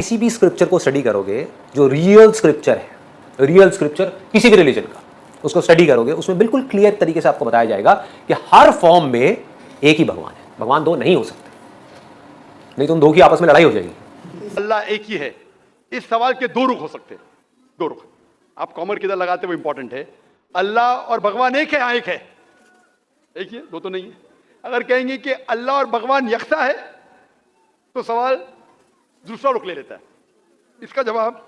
किसी भी स्क्रिप्चर को स्टडी करोगे, जो रियल स्क्रिप्चर है, रियल स्क्रिप्चर किसी भी रिलीजन का, उसको स्टडी करोगे, उसमें बिल्कुल क्लियर तरीके से आपको बताया जाएगा कि हर फॉर्म में एक ही भगवान है। भगवान दो नहीं हो सकते, नहीं तो उन दो की आपस में लड़ाई हो जाएगी। अल्लाह एक ही है, इस सवाल के दो रुख हो सकते हैं, दो रुख। आप कॉमर किधर लगाते वो इंपॉर्टेंट है। अल्लाह और भगवान एक है, हाँ एक है, एक ही है, दो तो नहीं है। अगर कहेंगे कि अल्लाह और भगवान यकसा है तो सवाल दूसरा रुख ले लेता है। इसका जवाब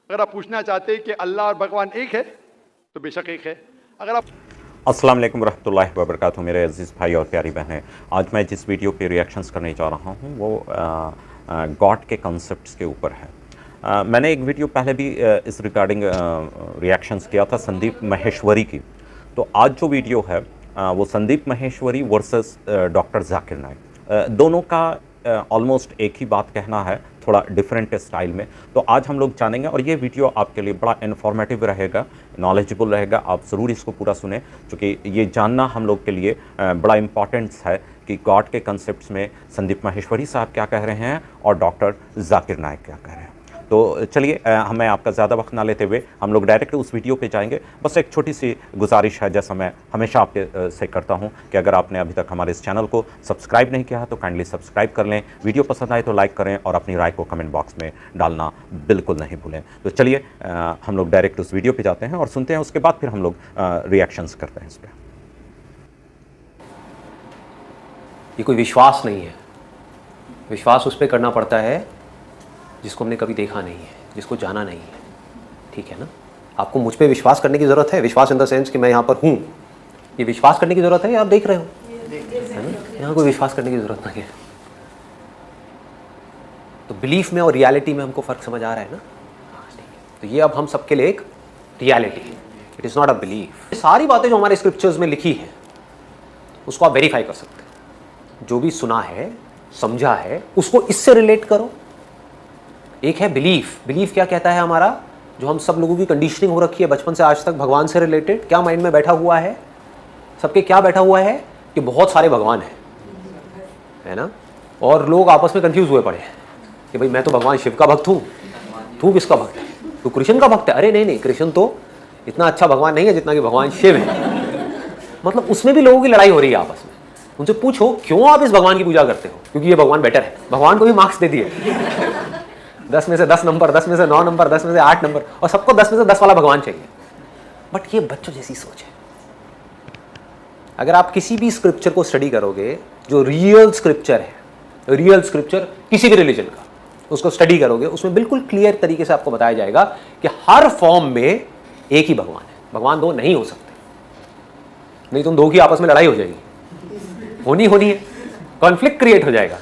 अगर आप पूछना चाहते हैं कि अल्लाह और भगवान एक है तो बेशक एक है। अगर आप अस्सलाम वालेकुम रहमतुल्लाहि व बरकातहू। मेरे अजीज़ भाई और प्यारी बहनें, आज मैं जिस वीडियो पे रिएक्शंस करने जा रहा हूँ वो गॉड के कॉन्सेप्ट्स के ऊपर है। मैंने एक वीडियो पहले भी इस रिगार्डिंग रिएक्शंस किया था संदीप माहेश्वरी की। तो आज जो वीडियो है वो संदीप माहेश्वरी वर्सेस डॉक्टर जाकिर नाइक, दोनों का ऑलमोस्ट एक ही बात कहना है, थोड़ा डिफरेंट स्टाइल में। तो आज हम लोग जानेंगे और ये वीडियो आपके लिए बड़ा इन्फॉर्मेटिव रहेगा, नॉलेजेबल रहेगा। आप ज़रूर इसको पूरा सुने, क्योंकि ये जानना हम लोग के लिए बड़ा इम्पॉर्टेंस है कि गॉड के कंसेप्ट्स में संदीप माहेश्वरी साहब क्या कह रहे हैं और डॉक्टर जाकिर नाइक क्या कह रहे हैं। तो चलिए, हमें आपका ज़्यादा वक्त ना लेते हुए हम लोग डायरेक्ट उस वीडियो पे जाएंगे। बस एक छोटी सी गुजारिश है, जैसा मैं हमेशा आपके से करता हूं, कि अगर आपने अभी तक हमारे इस चैनल को सब्सक्राइब नहीं किया है तो काइंडली सब्सक्राइब कर लें। वीडियो पसंद आए तो लाइक करें और अपनी राय को कमेंट बॉक्स में डालना बिल्कुल नहीं भूलें। तो चलिए, हम लोग डायरेक्ट उस वीडियो पर जाते हैं और सुनते हैं, उसके बाद फिर हम लोग रिएक्शंस करते हैं इस पर। ये कोई विश्वास नहीं है। विश्वास उस पर करना पड़ता है जिसको हमने कभी देखा नहीं है, जिसको जाना नहीं है। ठीक है ना? आपको मुझ पे विश्वास करने की ज़रूरत है, विश्वास इन द सेंस कि मैं यहाँ पर हूँ, ये विश्वास करने की ज़रूरत है या आप देख रहे हो? है ना? यहाँ कोई विश्वास करने की ज़रूरत नहीं है। तो बिलीफ में और रियलिटी में हमको फ़र्क समझ आ रहा है ना? तो ये अब हम सबके लिए एक रियलिटी है, it is not a belief. सारी बातें जो हमारे स्क्रिप्चर्स में लिखी है उसको आप वेरीफाई कर सकते हैं। जो भी सुना है, समझा है, उसको इससे रिलेट करो। एक है बिलीफ। बिलीफ क्या कहता है हमारा, जो हम सब लोगों की कंडीशनिंग हो रखी है बचपन से आज तक भगवान से रिलेटेड, क्या माइंड में बैठा हुआ है सबके, क्या बैठा हुआ है कि बहुत सारे भगवान हैं, है ना? और लोग आपस में कंफ्यूज हुए पड़े हैं कि भाई मैं तो भगवान शिव का भक्त हूँ, तू किसका भक्त है? तू कृष्ण का भक्त है? अरे नहीं नहीं, कृष्ण तो इतना अच्छा भगवान नहीं है जितना कि भगवान शिव है। मतलब उसमें भी लोगों की लड़ाई हो रही है आपस में। उनसे पूछो क्यों आप इस भगवान की पूजा करते हो? क्योंकि ये भगवान बेटर है। भगवान को भी मार्क्स दे दिए 10 में से 10 नंबर, 10 में से 9 नंबर, 10 में से 8 नंबर, और सबको 10 में से 10 वाला भगवान चाहिए। बट ये बच्चों जैसी सोच है। अगर आप किसी भी स्क्रिप्चर को स्टडी करोगे, जो रियल स्क्रिप्चर है, रियल स्क्रिप्चर किसी भी रिलीजन का, उसको स्टडी करोगे, उसमें बिल्कुल क्लियर तरीके से आपको बताया जाएगा कि हर फॉर्म में एक ही भगवान है। भगवान दो नहीं हो सकते, नहीं तो उन दो की आपस में लड़ाई हो जाएगी, होनी है, कॉन्फ्लिक्ट क्रिएट हो जाएगा।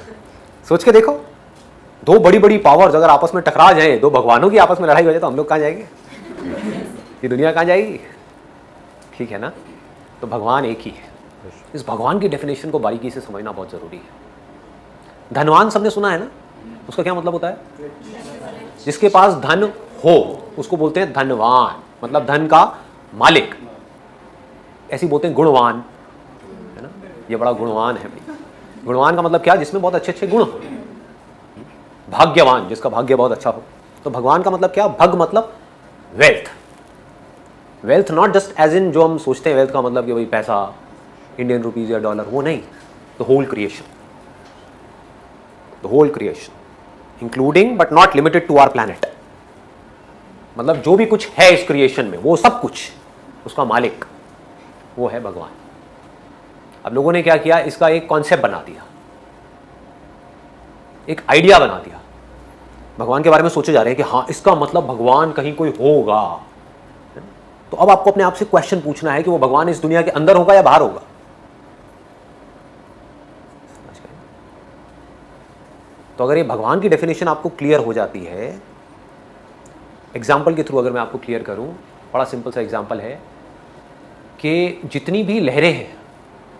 सोच के देखो, दो बड़ी बड़ी पावर्स अगर आपस में टकरा जाए, दो भगवानों की आपस में लड़ाई हो जाए, तो हम लोग कहाँ जाएंगे? ये दुनिया कहाँ जाएगी? ठीक है ना? तो भगवान एक ही है। इस भगवान की डेफिनेशन को बारीकी से समझना बहुत जरूरी है। धनवान सबने सुना है ना? उसका क्या मतलब होता है? जिसके पास धन हो उसको बोलते हैं धनवान, मतलब धन का मालिक। ऐसे बोलते हैं गुणवान, है ना? ये बड़ा गुणवान है भाई। गुणवान का मतलब क्या? जिसमें बहुत अच्छे अच्छे गुण हो। भाग्यवान, जिसका भाग्य बहुत अच्छा हो। तो भगवान का मतलब क्या? भग मतलब wealth. Wealth not just as in जो हम सोचते हैं वेल्थ का मतलब कि भाई पैसा, इंडियन रुपीज या डॉलर, वो नहीं। The whole creation, the whole creation including but not limited to our planet. मतलब जो भी कुछ है इस क्रिएशन में, वो सब कुछ, उसका मालिक वो है भगवान। अब लोगों ने क्या किया, इसका एक कॉन्सेप्ट बना दिया, एक आइडिया बना दिया। भगवान के बारे में सोचे जा रहे हैं कि हाँ, इसका मतलब भगवान कहीं कोई होगा। तो अब आपको अपने आप से क्वेश्चन पूछना है कि वो भगवान इस दुनिया के अंदर होगा या बाहर होगा? तो अगर ये भगवान की डेफिनेशन आपको क्लियर हो जाती है, एग्जाम्पल के थ्रू अगर मैं आपको क्लियर करूं, बड़ा सिंपल सा एग्जाम्पल है कि जितनी भी लहरें हैं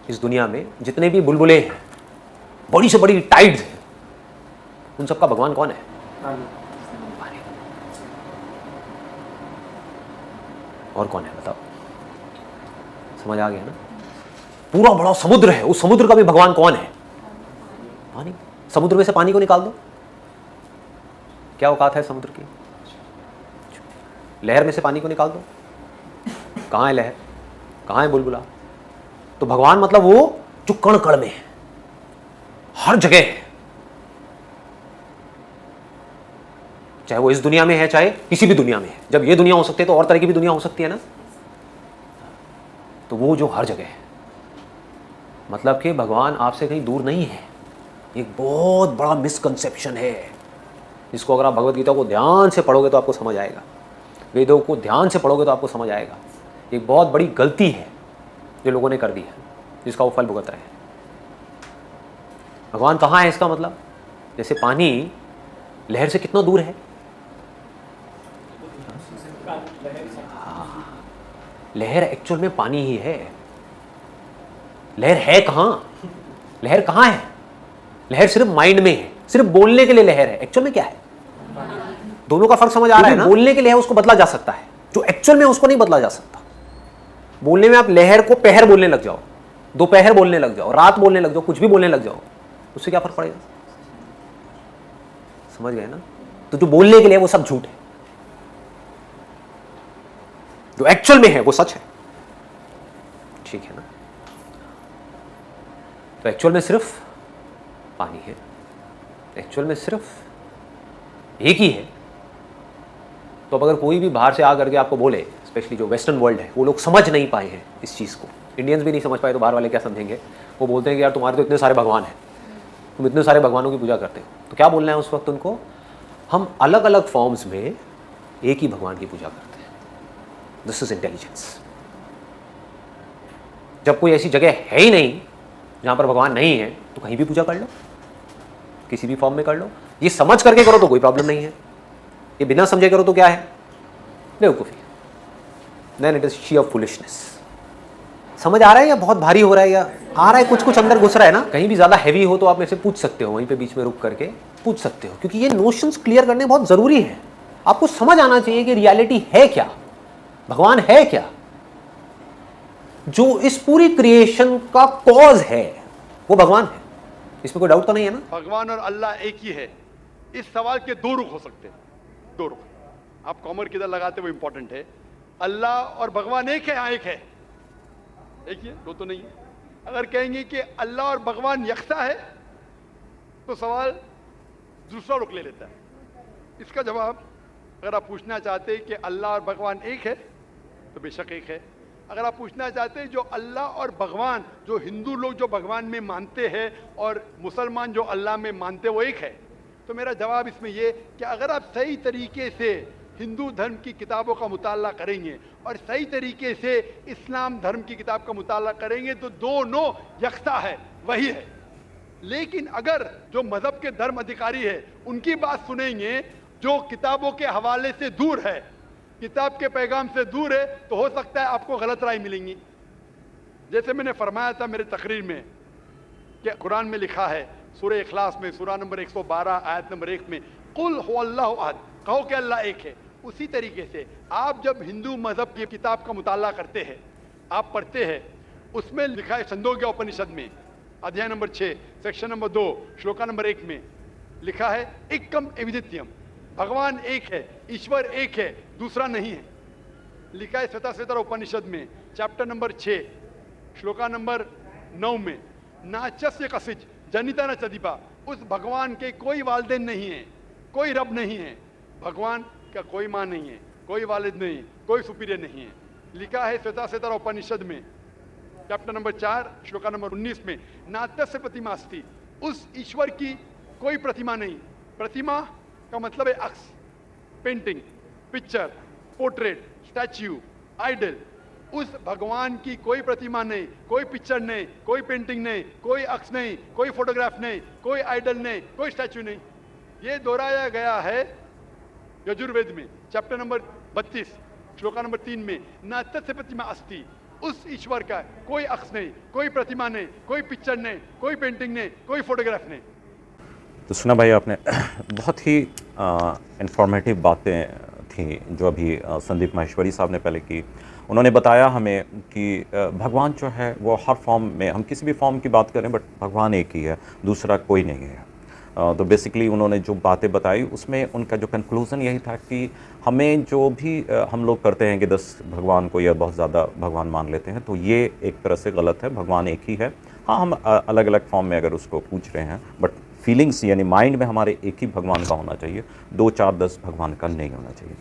इस दुनिया में, जितने भी बुलबुले हैं, बड़ी से बड़ी टाइड्स हैं, उन सबका भगवान कौन है? पानी। और कौन है बताओ? समझ आ गया ना? पूरा बड़ा समुद्र है, उस समुद्र का भी भगवान कौन है? पानी। समुद्र में से पानी को निकाल दो, क्या औकात है समुद्र की? लहर में से पानी को निकाल दो, कहाँ है लहर, कहाँ है बुलबुला? तो भगवान मतलब वो जो कण कण में है, हर जगह है, चाहे वो इस दुनिया में है चाहे किसी भी दुनिया में है। जब ये दुनिया हो सकती है तो और तरह की भी दुनिया हो सकती है ना। तो वो जो हर जगह है, मतलब कि भगवान आपसे कहीं दूर नहीं है। एक बहुत बड़ा मिसकंसेप्शन है, जिसको अगर आप भगवत गीता को ध्यान से पढ़ोगे तो आपको समझ आएगा, वेदों को ध्यान से पढ़ोगे तो आपको समझ आएगा। एक बहुत बड़ी गलती है जो लोगों ने कर दी है, जिसका वो फल भुगत रहे हैं। भगवान कहाँ है इसका मतलब, जैसे पानी लहर से कितना दूर है? लहर एक्चुअल में पानी ही है। लहर है कहाँ? लहर कहाँ है? लहर सिर्फ माइंड में है, सिर्फ बोलने के लिए लहर है। एक्चुअल में क्या है? दोनों का फर्क समझ आ रहा है ना? बोलने के लिए है, उसको बदला जा सकता है, जो एक्चुअल में उसको नहीं बदला जा सकता। बोलने में आप लहर को पहर बोलने लग जाओ, दोपहर बोलने लग जाओ, रात बोलने लग जाओ, कुछ भी बोलने लग जाओ, उससे क्या फर्क पड़ेगा? समझ गए ना? तो जो बोलने के लिए वो सब झूठ है, जो एक्चुअल में है वो सच है। ठीक है ना? तो एक्चुअल में सिर्फ पानी है, एक्चुअल में सिर्फ एक ही है। तो अब अगर कोई भी बाहर से आ करके आपको बोले, स्पेशली जो वेस्टर्न वर्ल्ड है, वो लोग समझ नहीं पाए हैं इस चीज़ को, इंडियंस भी नहीं समझ पाए, तो बाहर वाले क्या समझेंगे? वो बोलते हैं कि यार तुम्हारे तो इतने सारे भगवान हैं, तुम इतने सारे भगवानों की पूजा करते हो। तो क्या बोलना है उस वक्त उनको? हम अलग अलग फॉर्म्स में एक ही भगवान की पूजा करते हैं। This is intelligence. जब कोई ऐसी जगह है ही नहीं जहाँ पर भगवान नहीं है, तो कहीं भी पूजा कर लो, किसी भी फॉर्म में कर लो। ये समझ करके करो तो कोई प्रॉब्लम नहीं है, ये बिना समझे करो तो क्या है? बेवकूफ़ी। Then it is she of foolishness. समझ आ रहा है या बहुत भारी हो रहा है, या आ रहा है कुछ कुछ अंदर घुस रहा है ना? कहीं भी ज़्यादा हैवी हो तो आप मेरे से पूछ सकते हो, वहीं पे बीच में रुक करके पूछ सकते हो, क्योंकि ये नोशंस क्लियर करने बहुत ज़रूरी है। आपको समझ आना चाहिए कि रियलिटी है क्या, भगवान है क्या, जो इस पूरी क्रिएशन का कॉज है वो भगवान है। इसमें कोई डाउट तो नहीं है ना? भगवान और अल्लाह एक ही है। इस सवाल के दो रुख हो सकते हैं, दो रुख। आप कॉमर किधर लगाते वो इंपॉर्टेंट है। अल्लाह और भगवान एक है? हाँ एक है, एक ही है, दो तो नहीं है। अगर कहेंगे कि अल्लाह और भगवान यकसा है, तो सवाल दूसरा रुख ले लेता है। इसका जवाब, अगर आप पूछना चाहते हैं कि अल्लाह और भगवान एक है, तो बेशक एक है। अगर आप पूछना चाहते हैं जो अल्लाह और भगवान, जो हिंदू लोग जो भगवान में मानते हैं और मुसलमान जो अल्लाह में मानते हैं, वो एक है, तो मेरा जवाब इसमें ये कि अगर आप सही तरीके से हिंदू धर्म की किताबों का मुताला करेंगे और सही तरीके से इस्लाम धर्म की किताब का मुताला करेंगे, तो दोनों यकसा है, वही है। लेकिन अगर जो मजहब के धर्म अधिकारी है उनकी बात सुनेंगे, जो किताबों के हवाले से दूर है, किताब के पैगाम से दूर है, तो हो सकता है आपको गलत राय मिलेंगी। जैसे मैंने फरमाया था मेरे तकरीर में कि कुरान में लिखा है, सूरह इखलास में सूरह नंबर 112 आयत नंबर 1 में, कुल हुवल्लाहु अहद, कहो कि अल्लाह एक है। उसी तरीके से आप जब हिंदू मजहब की किताब का मुताला करते हैं, आप पढ़ते हैं, उसमें लिखा है छंदोग्य उपनिषद में अध्याय number 6 section number 2 shloka number 1 में लिखा है, एकम एविदित्यम, भगवान एक है, ईश्वर एक है, दूसरा नहीं है। लिखा है श्वेता उपनिषद में चैप्टर नंबर 6 श्लोका नंबर 9 में, नाचस्य कसिच जनिता न चदीपा, उस भगवान के कोई वालिदैन नहीं है, कोई रब नहीं है, भगवान का कोई माँ नहीं है, कोई वालिद नहीं, कोई सुपीरियर नहीं है। लिखा है श्वेता उपनिषद में चैप्टर नंबर 4 श्लोका नंबर 19 में, नात्यस्य प्रतिमा अस्ति, उस ईश्वर की कोई प्रतिमा नहीं। प्रतिमा का मतलब है अक्स, painting, picture, portrait, statue, idol. उस भगवान की कोई प्रतिमा नहीं, कोई पिक्चर नहीं, कोई पेंटिंग नहीं, कोई अक्स नहीं, कोई फोटोग्राफ नहीं, कोई आइडल नहीं, कोई स्टैच्यू नहीं। ये दोहराया गया है यजुर्वेद में चैप्टर नंबर 32 श्लोका नंबर 3 में, नात्यस्य प्रतिमा अस्ति, उस ईश्वर का कोई अक्स नहीं, कोई प्रतिमा नहीं, कोई पिक्चर नहीं, कोई पेंटिंग नहीं, कोई फोटोग्राफ नहीं। तो सुना भाई आपने, बहुत ही इंफॉर्मेटिव बातें थी जो अभी संदीप माहेश्वरी साहब ने पहले की। उन्होंने बताया हमें कि भगवान जो है वो हर फॉर्म में, हम किसी भी फॉर्म की बात करें, बट भगवान एक ही है, दूसरा कोई नहीं है। तो बेसिकली उन्होंने जो बातें बताई उसमें उनका जो कंक्लूज़न यही था कि हमें जो भी हम लोग करते हैं कि 10 भगवान को या बहुत ज़्यादा भगवान मान लेते हैं, तो ये एक तरह से गलत है। भगवान एक ही है। हाँ, हम अलग अलग फॉर्म में अगर उसको पूछ रहे हैं, बट फीलिंग्स यानी माइंड में हमारे एक ही भगवान का होना चाहिए, 2, 4, 10 भगवान का नहीं होना चाहिए।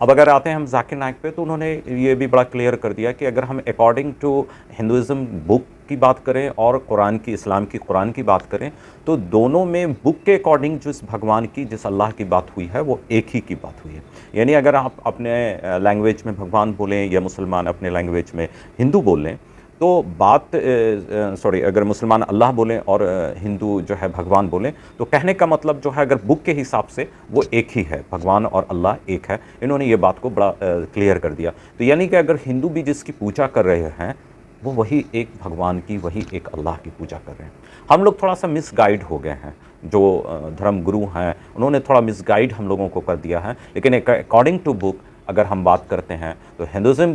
अब अगर आते हैं हम जाकिर नाइक पे, तो उन्होंने ये भी बड़ा क्लियर कर दिया कि अगर हम अकॉर्डिंग टू हिंदुज़म बुक की बात करें और कुरान की, इस्लाम की कुरान की बात करें, तो दोनों में बुक के अकॉर्डिंग जिस भगवान की, जिस अल्लाह की बात हुई है, वो एक ही की बात हुई है। यानी अगर आप अपने लैंग्वेज में भगवान बोलें या मुसलमान अपने लैंग्वेज में हिंदू बोलें, तो बात अगर मुसलमान अल्लाह बोलें और हिंदू जो है भगवान बोलें, तो कहने का मतलब जो है अगर बुक के हिसाब से वो एक ही है, भगवान और अल्लाह एक है। इन्होंने ये बात को बड़ा क्लियर कर दिया। तो यानी कि अगर हिंदू भी जिसकी पूजा कर रहे हैं, वो वही एक भगवान की, वही एक अल्लाह की पूजा कर रहे हैं। हम लोग थोड़ा सा मिसगाइड हो गए हैं। जो धर्म गुरु हैं उन्होंने थोड़ा मिसगाइड हम लोगों को कर दिया है। लेकिन अकॉर्डिंग टू बुक अगर हम बात करते हैं, तो हिंदुज़म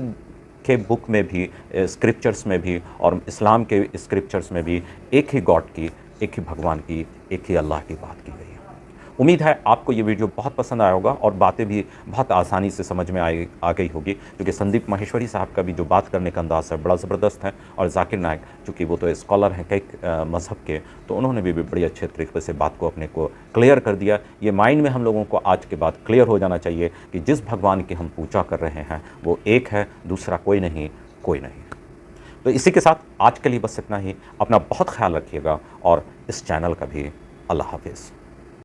के बुक में भी, स्क्रिप्चर्स में भी और इस्लाम के स्क्रिप्चर्स में भी एक ही गॉड की, एक ही भगवान की, एक ही अल्लाह की बात की गई है। उम्मीद है आपको ये वीडियो बहुत पसंद आया होगा और बातें भी बहुत आसानी से समझ में आ गई होगी, क्योंकि संदीप माहेश्वरी साहब का भी जो बात करने का अंदाज़ है बड़ा ज़बरदस्त है। और जाकिर नाइक चूँकि वो तो स्कॉलर हैं कई मज़हब के, तो उन्होंने भी बड़ी अच्छे तरीके से बात को अपने को क्लियर कर दिया। ये माइंड में हम लोगों को आज के बाद क्लियर हो जाना चाहिए कि जिस भगवान की हम पूजा कर रहे हैं वो एक है, दूसरा कोई नहीं, कोई नहीं। तो इसी के साथ आज के लिए बस इतना ही। अपना बहुत ख्याल रखिएगा और इस चैनल का भी। अल्लाह हाफिज़।